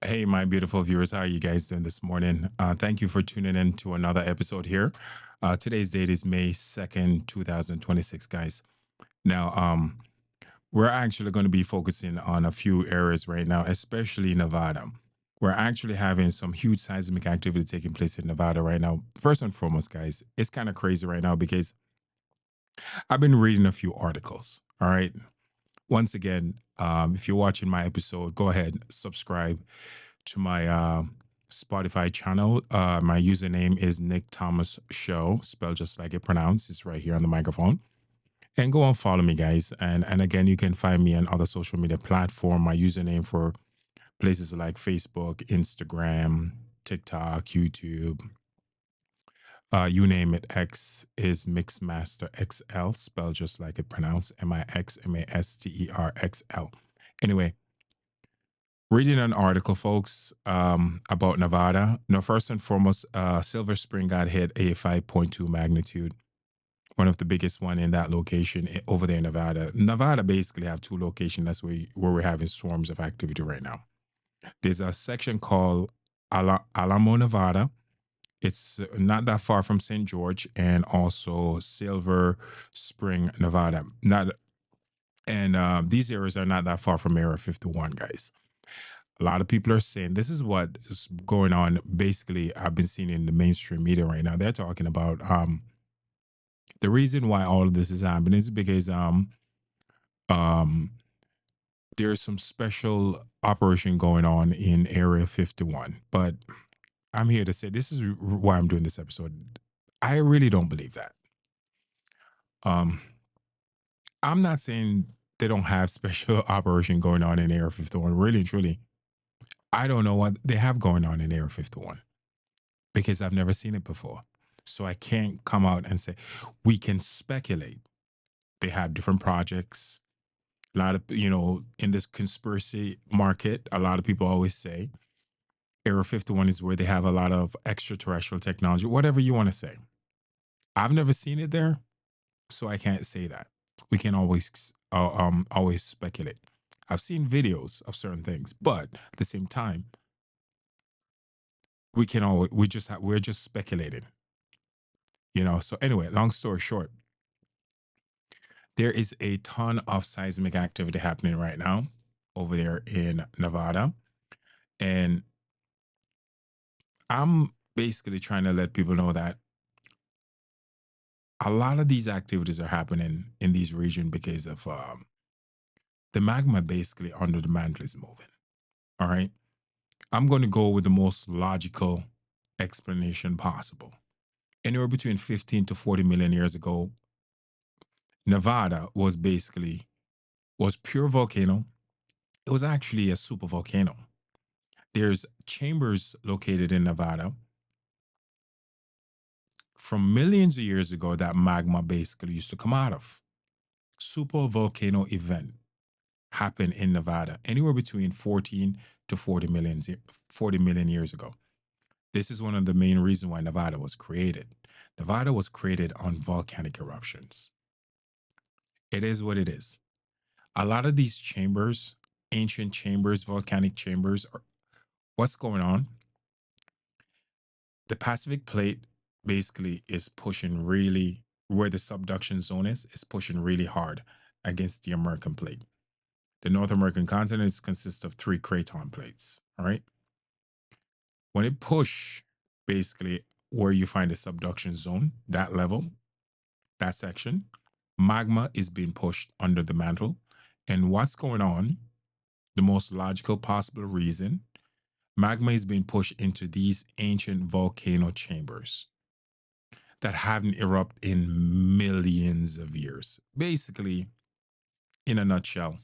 Hey, my beautiful viewers, how are you guys doing this morning? Thank you for tuning in to another episode here. Today's date is May 2nd, 2026, guys. Now, we're actually going to be focusing on a few areas right now, especially Nevada. We're actually having some huge seismic activity taking place in Nevada right now. First and foremost, guys, it's kind of crazy right now because I've been reading a few articles. All right. Once again, if you're watching my episode, go ahead, subscribe to my Spotify channel. My username is Nick Thomas Show, spelled just like it pronounced. It's right here on the microphone. And go and follow me, guys. And again, you can find me on other social media platform. My username for places like Facebook, Instagram, TikTok, YouTube, you name it. X is Mixmaster XL, spelled just like it pronounced. MIXMASTERXL. Anyway, reading an article, folks, about Nevada. Now, first and foremost, Silver Spring got hit a 5.2 magnitude, one of the biggest one in that location over there in Nevada. Nevada basically have two locations. That's where we're having swarms of activity right now. There's a section called Alamo, Nevada. It's not that far from St. George, and also Silver Spring, Nevada. Not and These areas are not that far from Area 51, guys. A lot of people are saying this is what is going on. Basically, I've been seeing in the mainstream media right now. They're talking about the reason why all of this is happening is because um there's some special operation going on in Area 51. But I'm here to say this is why I'm doing this episode. I really don't believe that. Um, I'm not saying they don't have special operation going on in Area 51. Really and truly, I don't know what they have going on in Area 51 because I've never seen it before. So I can't come out and say we can speculate. They have different projects. A lot of, in this conspiracy market, a lot of people always say Area 51 is where they have a lot of extraterrestrial technology, whatever you want to say. I've never seen it there, so I can't say that. We can always speculate. I've seen videos of certain things, but at the same time, we're just speculating, So anyway, long story short, there is a ton of seismic activity happening right now over there in Nevada. And I'm basically trying to let people know that a lot of these activities are happening in these regions because of the magma basically under the mantle is moving. All right. I'm going to go with the most logical explanation possible. Anywhere between 15 to 40 million years ago, Nevada was pure volcano. It was actually a super volcano. There's chambers located in Nevada from millions of years ago that magma basically used to come out of. Super volcano event happened in Nevada anywhere between 14 to 40 million years ago. This is one of the main reasons why Nevada was created. Nevada was created on volcanic eruptions. It is what it is. A lot of these chambers, ancient chambers, volcanic chambers, what's going on? The Pacific plate basically is pushing really where the subduction zone is pushing really hard against the American plate. The North American continent consists of three craton plates. All right. When it push basically where you find the subduction zone, that level, that section, magma is being pushed under the mantle. And what's going on? The most logical possible reason magma is being pushed into these ancient volcano chambers that haven't erupted in millions of years. Basically, in a nutshell,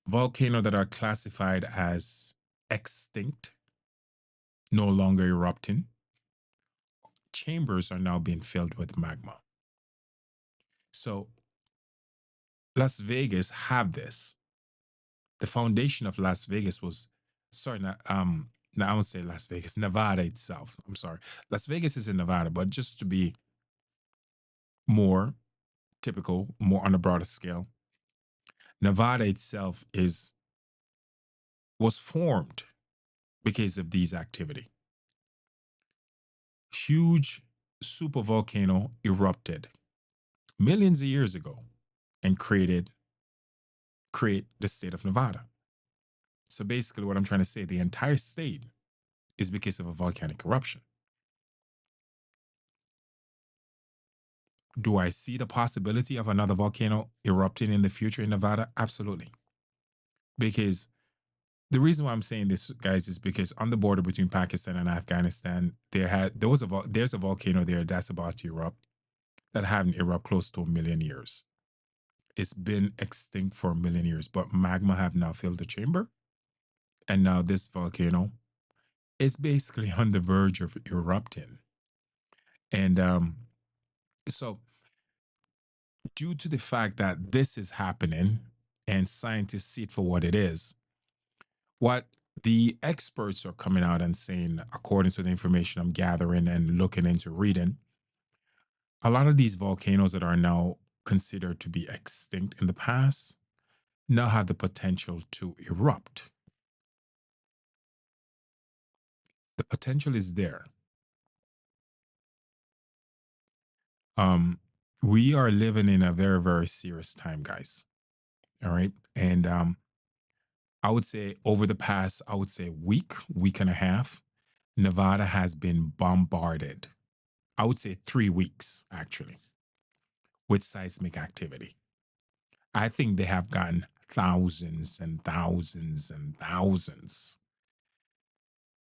volcanoes that are classified as extinct, no longer erupting, chambers are now being filled with magma. So Las Vegas have this. The foundation of Las Vegas was, sorry, not, no, I won't say Las Vegas, Nevada itself. I'm sorry. Las Vegas is in Nevada, but just to be more typical, more on a broader scale, Nevada itself was formed. because of these activity. Huge supervolcano erupted millions of years ago and create the state of Nevada. So basically what I'm trying to say, the entire state is because of a volcanic eruption. Do I see the possibility of another volcano erupting in the future in Nevada? Absolutely. Because the reason why I'm saying this, guys, is because on the border between Pakistan and Afghanistan, there's a volcano there that's about to erupt that haven't erupted close to 1 million years. It's been extinct for 1 million years, but magma have now filled the chamber, and now this volcano is basically on the verge of erupting. And so, due to the fact that this is happening, and scientists see it for what it is, what the experts are coming out and saying, according to the information I'm gathering and looking into reading, a lot of these volcanoes that are now considered to be extinct in the past now have the potential to erupt. The potential is there. Um, we are living in a very, very serious time, guys. All right. And I would say over the past, I would say week and a half, Nevada has been bombarded. I would say 3 weeks, actually, with seismic activity. I think they have gotten thousands and thousands and thousands.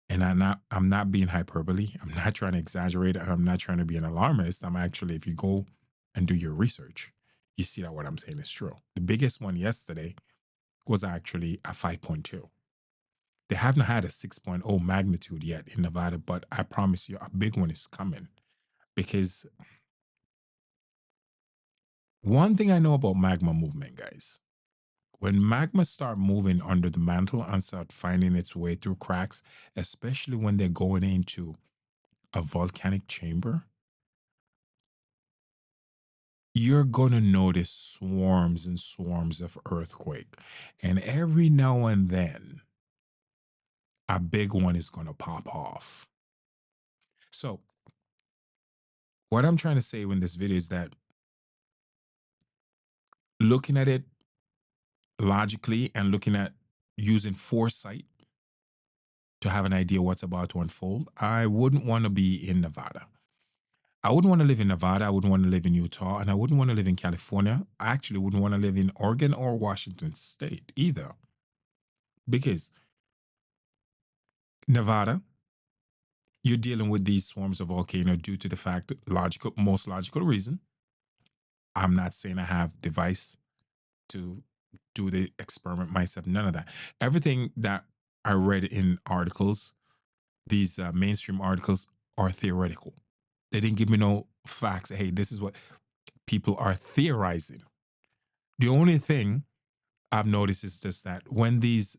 And I'm not being hyperbole. I'm not trying to exaggerate. I'm not trying to be an alarmist. I'm actually, if you go and do your research, you see that what I'm saying is true. The biggest one yesterday was actually a 5.2. They haven't had a 6.0 magnitude yet in Nevada, but I promise you a big one is coming. Because one thing I know about magma movement, guys, when magma start moving under the mantle and start finding its way through cracks, especially when they're going into a volcanic chamber, you're going to notice swarms and swarms of earthquake. And every now and then, a big one is going to pop off. So, what I'm trying to say in this video is that looking at it logically and looking at using foresight to have an idea what's about to unfold, I wouldn't want to be in Nevada. I wouldn't want to live in Nevada. I wouldn't want to live in Utah. And I wouldn't want to live in California. I actually wouldn't want to live in Oregon or Washington State either. Because Nevada, you're dealing with these swarms of volcano due to the fact, most logical reason. I'm not saying I have device to do the experiment myself. None of that. Everything that I read in articles, these mainstream articles, are theoretical. They didn't give me no facts. Hey, this is what people are theorizing. The only thing I've noticed is just that when these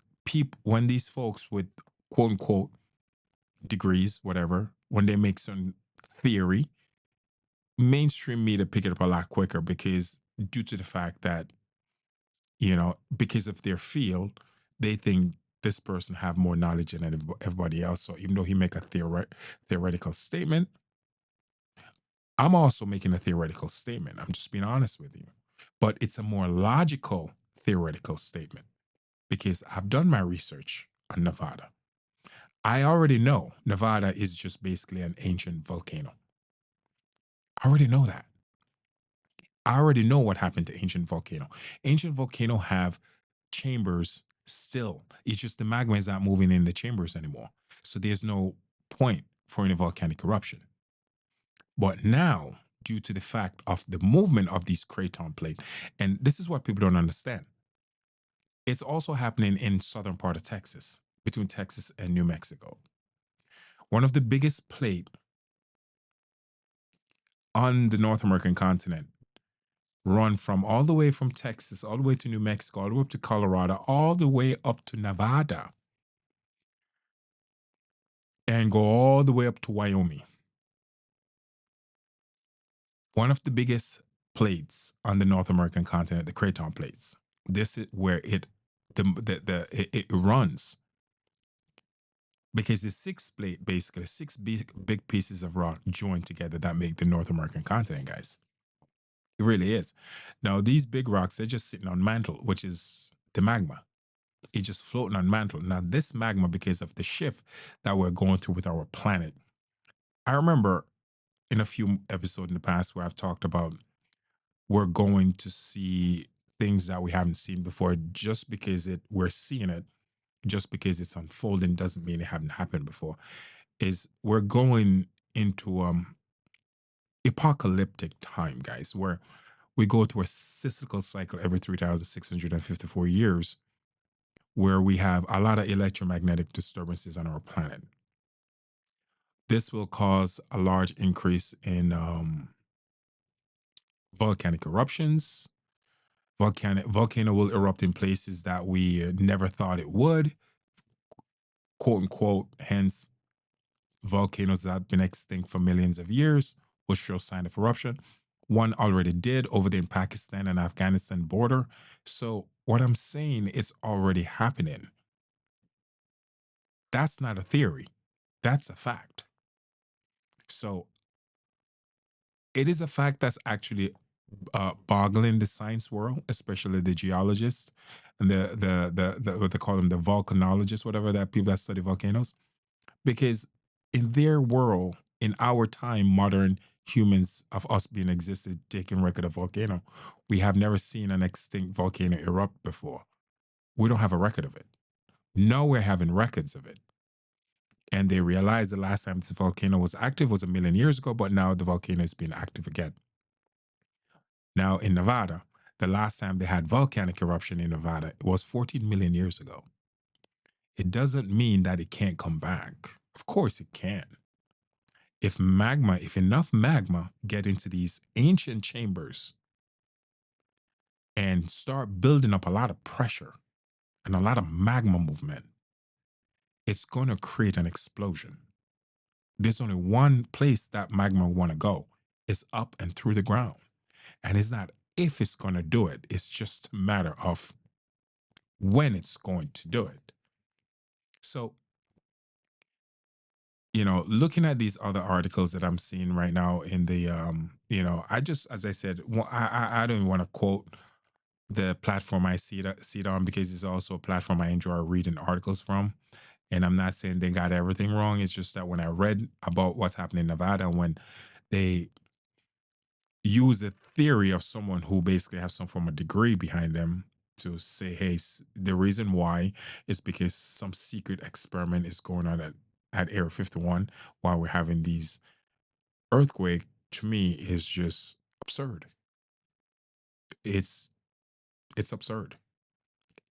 folks with quote unquote degrees, whatever, when they make some theory, mainstream media pick it up a lot quicker because due to the fact that, because of their field, they think this person have more knowledge than everybody else. So even though he make a theoretical statement, I'm also making a theoretical statement. I'm just being honest with you. But it's a more logical theoretical statement because I've done my research on Nevada. I already know Nevada is just basically an ancient volcano. I already know that. I already know what happened to ancient volcano. Ancient volcano have chambers still. It's just the magma is not moving in the chambers anymore. So there's no point for any volcanic eruption. But now, due to the fact of the movement of these craton plate, and this is what people don't understand, it's also happening in southern part of Texas, between Texas and New Mexico. One of the biggest plate on the North American continent run from all the way from Texas, all the way to New Mexico, all the way up to Colorado, all the way up to Nevada, and go all the way up to Wyoming. One of the biggest plates on the North American continent, the Craton plates. This is where it runs. because it's six plate, basically six big pieces of rock joined together that make the North American continent, guys. It really is. Now, these big rocks, they're just sitting on mantle, which is the magma. It's just floating on mantle. Now, this magma, because of the shift that we're going through with our planet, I remember in a few episodes in the past where I've talked about we're going to see things that we haven't seen before. Just because we're seeing it, just because it's unfolding, doesn't mean it haven't happened before. Is we're going into apocalyptic time, guys, where we go through a cyclical cycle every 3,654 years, where we have a lot of electromagnetic disturbances on our planet. This will cause a large increase in volcanic eruptions. Volcano will erupt in places that we never thought it would, quote unquote. Hence, volcanoes that have been extinct for millions of years will show sign of eruption. One already did over there in Pakistan and Afghanistan border. So what I'm saying, it's already happening. That's not a theory. That's a fact. So it is a fact that's actually boggling the science world, especially the geologists and the what they call them, the volcanologists, whatever, that people that study volcanoes, because in their world, in our time, modern humans of us being existed, taking record of volcano, we have never seen an extinct volcano erupt before. We don't have a record of it. Now we're having records of it. And they realized the last time this volcano was active was a million years ago, but now the volcano is being active again. Now in Nevada, the last time they had volcanic eruption in Nevada, it was 14 million years ago. It doesn't mean that it can't come back. Of course it can. If enough magma get into these ancient chambers and start building up a lot of pressure and a lot of magma movement, it's going to create an explosion. There's only one place that magma want to go. It's up and through the ground. And it's not if it's going to do it. It's just a matter of when it's going to do it. So, looking at these other articles that I'm seeing right now in the, I just, as I said, I don't even want to quote the platform I see it on, because it's also a platform I enjoy reading articles from. And I'm not saying they got everything wrong. It's just that when I read about what's happening in Nevada, when they use the theory of someone who basically has some form of degree behind them to say, hey, the reason why is because some secret experiment is going on at Area 51 while we're having these earthquake, to me is just absurd. It's it's absurd.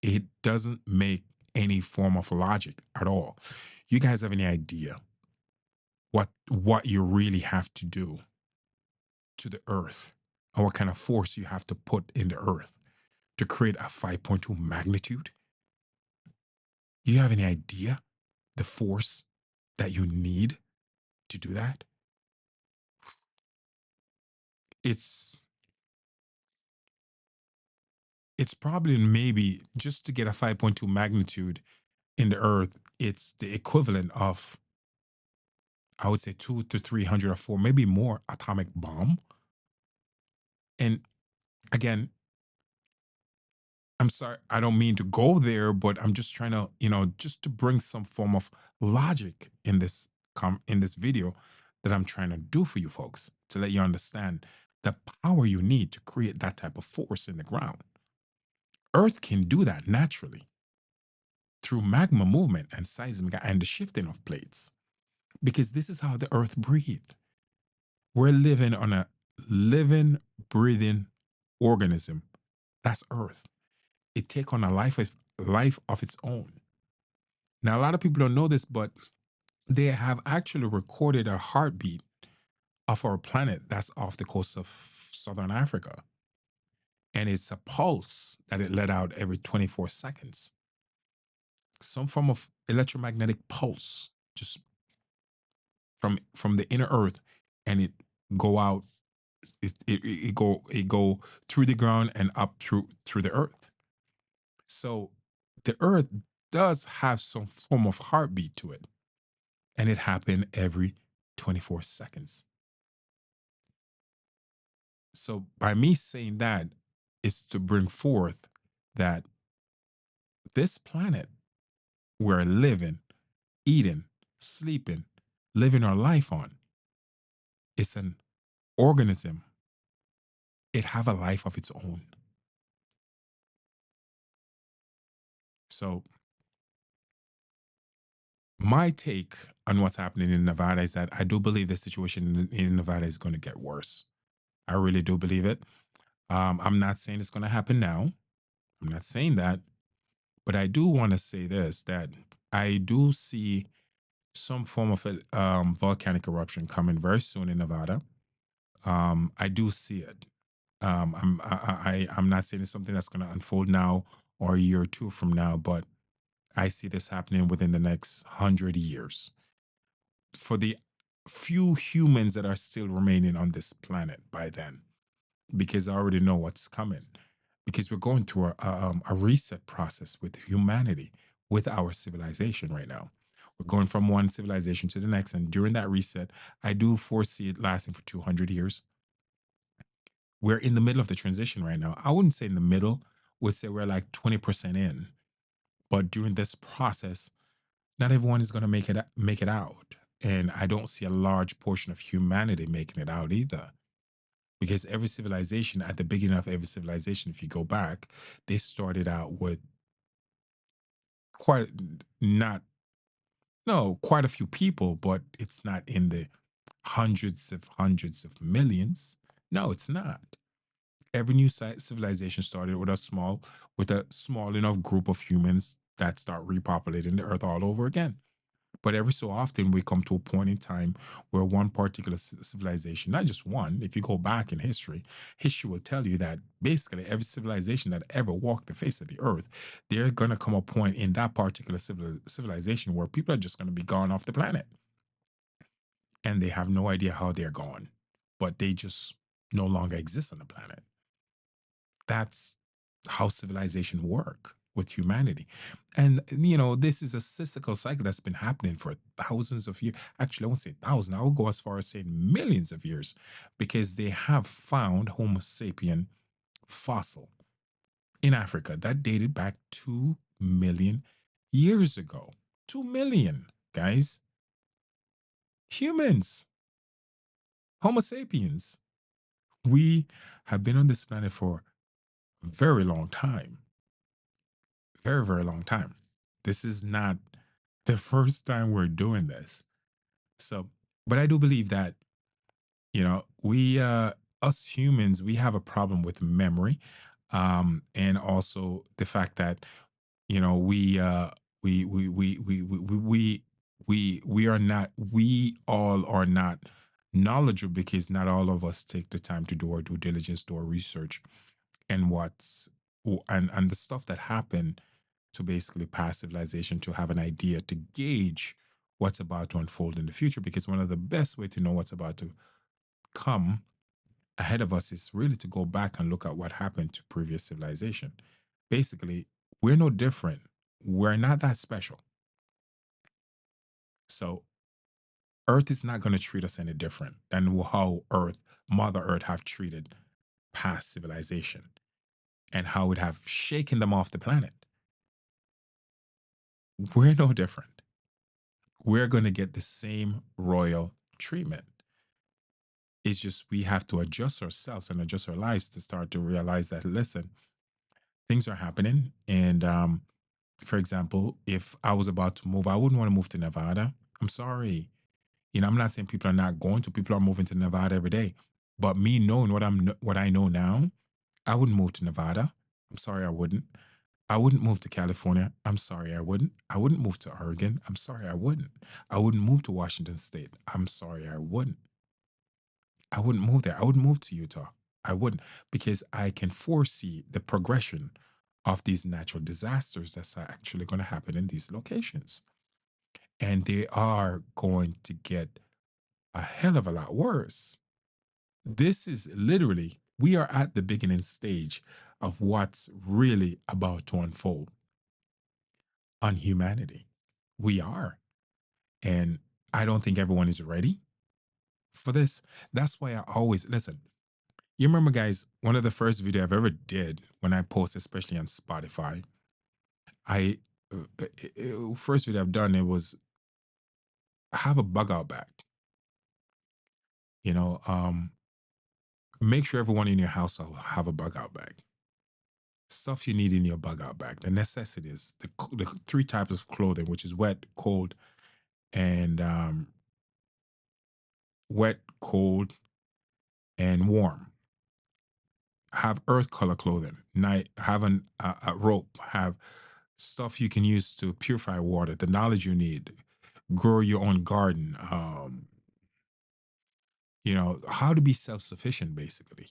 It doesn't make any form of logic at all. You guys have any idea what you really have to do to the earth, and what kind of force you have to put in the earth to create a 5.2 magnitude? You have any idea the force that you need to do that? It's it's probably, maybe just to get a 5.2 magnitude in the earth, it's the equivalent of, I would say, 2 to 300 or four, maybe more atomic bomb. And again, I'm sorry, I don't mean to go there, but I'm just trying to, just to bring some form of logic in this video that I'm trying to do for you folks, to let you understand the power you need to create that type of force in the ground. Earth can do that naturally through magma movement and seismic and the shifting of plates, because this is how the earth breathed. We're living on a living, breathing organism. That's earth. It take on a life of its own. Now, a lot of people don't know this, but they have actually recorded a heartbeat of our planet that's off the coast of southern Africa. And it's a pulse that it let out every 24 seconds. Some form of electromagnetic pulse, just from the inner earth, and it go out, it go through the ground and up through the earth. So the earth does have some form of heartbeat to it. and it happened every 24 seconds. So by me saying that is to bring forth that this planet we're living, eating, sleeping, living our life on is an organism. It have a life of its own. So my take on what's happening in Nevada is that I do believe the situation in Nevada is going to get worse. I really do believe it. I'm not saying it's going to happen now. I'm not saying that, but I do want to say this that I do see some form of a volcanic eruption coming very soon in Nevada. I do see it. I'm not saying it's something that's going to unfold now or a year or two from now, but I see this happening within the next 100 years for the few humans that are still remaining on this planet by then, because I already know what's coming. Because we're going through a reset process with humanity, with our civilization right now. We're going from one civilization to the next. And during that reset, I do foresee it lasting for 200 years. We're in the middle of the transition right now. I wouldn't say in the middle, would say we're like 20% in. But during this process, not everyone is going to make it out. And I don't see a large portion of humanity making it out either. Because every civilization, at the beginning of every civilization, if you go back, they started out with quite not no quite a few people, but it's not in the hundreds of millions. No, it's not. Every new civilization started with a small enough group of humans that start repopulating the earth all over again. But every so often, we come to a point in time where one particular civilization, not just one, if you go back in history, history will tell you that basically every civilization that ever walked the face of the earth, they're going to come a point in that particular civilization where people are just going to be gone off the planet. And they have no idea how they're gone, but they just no longer exist on the planet. That's how civilization work with humanity. And this is a cyclical cycle that's been happening for thousands of years. Actually, I won't say thousands. I will go as far as saying millions of years, because they have found Homo sapien fossil in Africa that dated back 2 million years ago. 2 million, guys. Humans, Homo sapiens. We have been on this planet for a very long time. Very, very long time. This is not the first time we're doing this. So, but I do believe that, we, us humans, we have a problem with memory. And also the fact that, we are not, we all are not knowledgeable, because not all of us take the time to do our due diligence, do our research, and and the stuff that happened to basically pass civilization, to have an idea, to gauge what's about to unfold in the future. Because one of the best way to know what's about to come ahead of us is really to go back and look at what happened to previous civilization. Basically, we're no different. We're not that special. So Earth is not going to treat us any different than how Mother Earth have treated past civilization, and how it have shaken them off the planet. We're no different. We're going to get the same royal treatment. It's just we have to adjust ourselves and adjust our lives to start to realize that, listen, things are happening. And for example, if I was about to move, I wouldn't want to move to Nevada. I'm sorry. I'm not saying people are not going to. People are moving to Nevada every day. But me knowing what I know now, I wouldn't move to Nevada. I'm sorry, I wouldn't. I wouldn't move to California. I'm sorry, I wouldn't. I wouldn't move to Oregon. I'm sorry, I wouldn't. I wouldn't move to Washington State. I'm sorry, I wouldn't. I wouldn't move there. I wouldn't move to Utah. I wouldn't, because I can foresee the progression of these natural disasters that's actually going to happen in these locations. And they are going to get a hell of a lot worse. This is literally, we are at the beginning stage of what's really about to unfold on humanity. We are. And I don't think everyone is ready for this. That's why I always listen. You remember, guys, one of the first video I've ever did when I post, especially on Spotify, I first video I've done it was have a bug out bag. You know, make sure everyone in your household have a bug out bag. Stuff you need in your bug out bag. The necessities, the three types of clothing, which is wet, cold, and wet, cold, and warm. Have earth color clothing. Night. Have a rope. Have stuff you can use to purify water. The knowledge you need. Grow your own garden. How to be self sufficient, basically.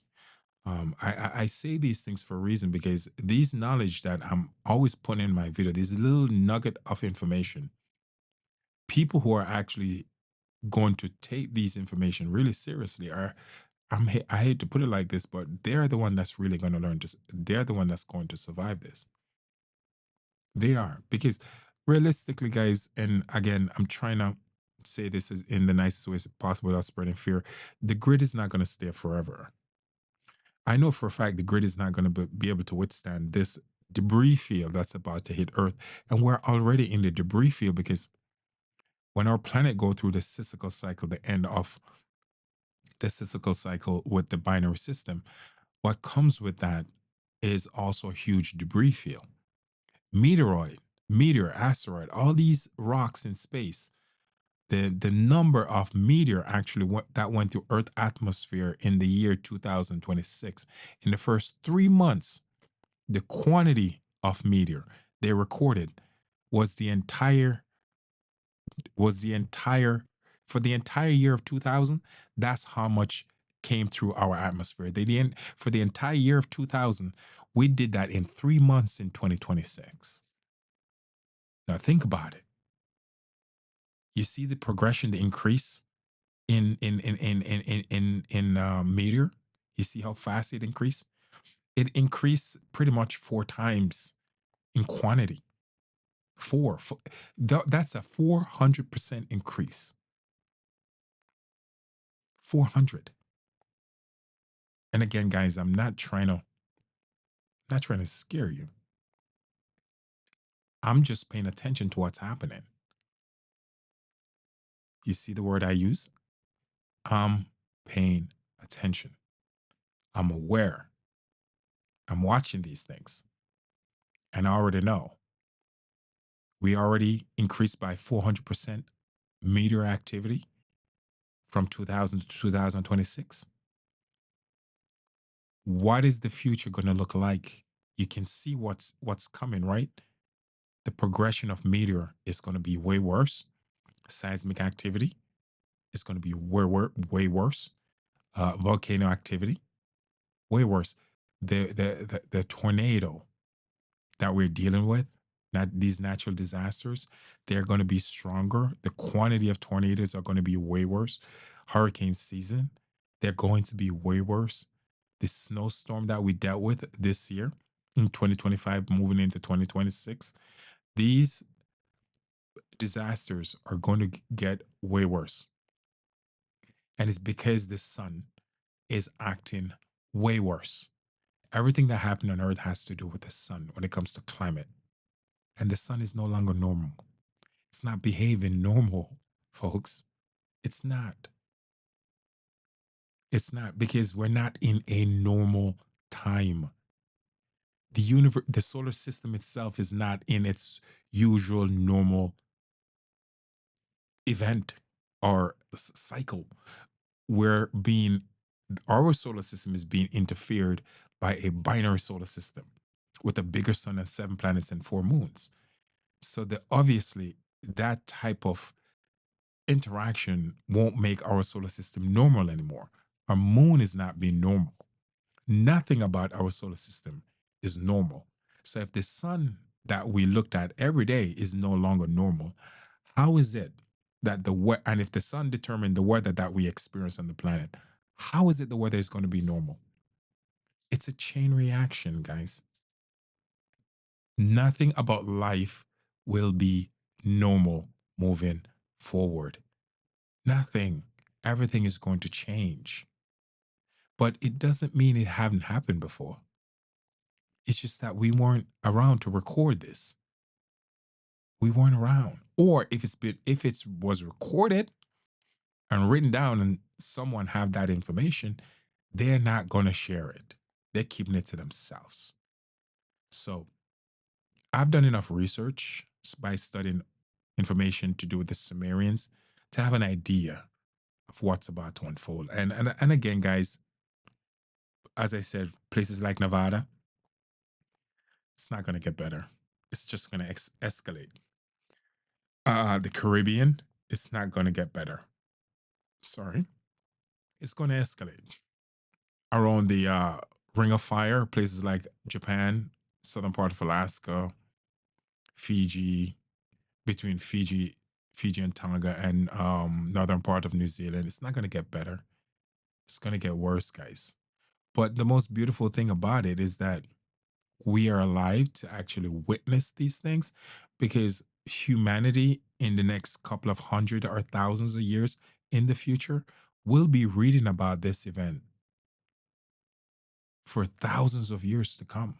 I say these things for a reason because these knowledge that I'm always putting in my video, these little nugget of information, people who are actually going to take these information really seriously are I hate to put it like this, but they're the one that's really going to learn this. They're the one that's going to survive this. They are because realistically, guys, and again, I'm trying to say this is in the nicest ways possible without spreading fear. The grid is not going to stay forever. I know for a fact the grid is not going to be able to withstand this debris field that's about to hit Earth, and we're already in the debris field because when our planet go through the cyclical cycle, the end of the cyclical cycle with the binary system, what comes with that is also a huge debris field. Meteoroid, meteor, asteroid, all these rocks in space. The number of meteor actually that went through Earth atmosphere in the year 2026 in the first 3 months, the quantity of meteor they recorded was the entire for the entire year of 2000. That's how much came through our atmosphere. They didn't for the entire year of 2000. We did that in 3 months in 2026. Now think about it. You see the progression, the increase in meteor. You see how fast it increased. It increased pretty much 4 times in quantity. That's a 400% increase. 400. And again, guys, I'm not trying to scare you. I'm just paying attention to what's happening. You see the word I use? I'm paying attention. I'm aware. I'm watching these things. And I already know. We already increased by 400% meteor activity from 2000 to 2026. What is the future going to look like? You can see what's coming, right? The progression of meteor is going to be way worse. Seismic activity is going to be way worse. Volcano activity, way worse. The tornado that we're dealing with, not these natural disasters, they're going to be stronger. The quantity of tornadoes are going to be way worse. Hurricane season, they're going to be way worse. The snowstorm that we dealt with this year in 2025, moving into 2026, these disasters are going to get way worse. And it's because the sun is acting way worse. Everything that happened on Earth has to do with the sun when it comes to climate. And the sun is no longer normal. It's not behaving normal, folks. It's not. It's not because we're not in a normal time. The solar system itself is not in its usual normal event or cycle. We're being Our solar system is being interfered by a binary solar system with a bigger sun and 7 planets and 4 moons. So obviously that type of interaction won't make our solar system normal anymore. Our moon is not being normal. Nothing about our solar system is normal. So if the sun that we looked at every day is no longer normal, how is it that and if the sun determined the weather that we experience on the planet, how is it the weather is going to be normal? It's a chain reaction, guys. Nothing about life will be normal moving forward. Nothing. Everything is going to change. But it doesn't mean it haven't happened before. It's just that we weren't around to record this. We weren't around. Or if it's was recorded and written down and someone have that information, they're not gonna share it. They're keeping it to themselves. So I've done enough research by studying information to do with the Sumerians to have an idea of what's about to unfold. And again, guys, as I said, places like Nevada, it's not gonna get better. It's just gonna escalate. The Caribbean, it's not gonna get better. Sorry, it's gonna escalate around the Ring of Fire, places like Japan, southern part of Alaska, Fiji, between Fiji and Tonga, and northern part of New Zealand. It's not going to get better. It's going to get worse, guys. But the most beautiful thing about it is that we are alive to actually witness these things, because humanity in the next couple of hundred or thousands of years in the future will be reading about this event for thousands of years to come,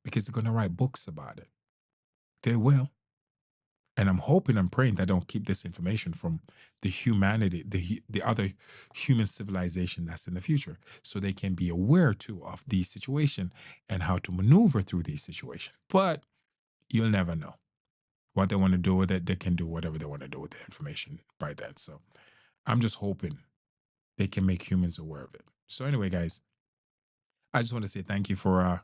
because they're going to write books about it. They will. And I'm hoping and praying that I don't keep this information from the humanity, the other human civilization that's in the future, so they can be aware too of these situations and how to maneuver through these situations. But you'll never know what they want to do with it. They can do whatever they want to do with the information by then. So I'm just hoping they can make humans aware of it. So anyway, guys, I just want to say thank you for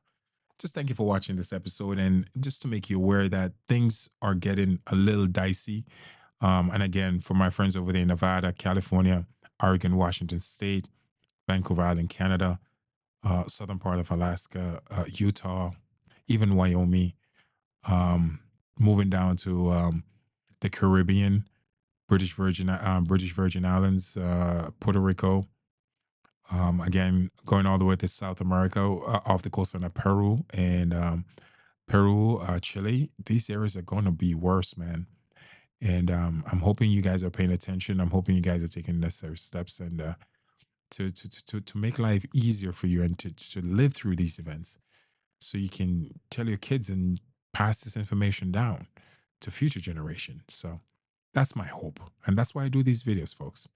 watching this episode, and just to make you aware that things are getting a little dicey. And again, for my friends over there in Nevada, California, Oregon, Washington State, Vancouver Island, Canada, southern part of Alaska, Utah, even Wyoming, um, moving down to the Caribbean, British Virgin Islands, Puerto Rico. Again, going all the way to South America, off the coast of Peru and Peru, Chile. These areas are going to be worse, man. And I'm hoping you guys are paying attention. I'm hoping you guys are taking necessary steps and to make life easier for you and to live through these events, so you can tell your kids and pass this information down to future generations. So that's my hope, and that's why I do these videos, folks,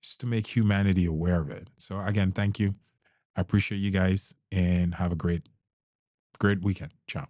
just to make humanity aware of it. So again, thank you. I appreciate you guys, and have a great weekend. Ciao.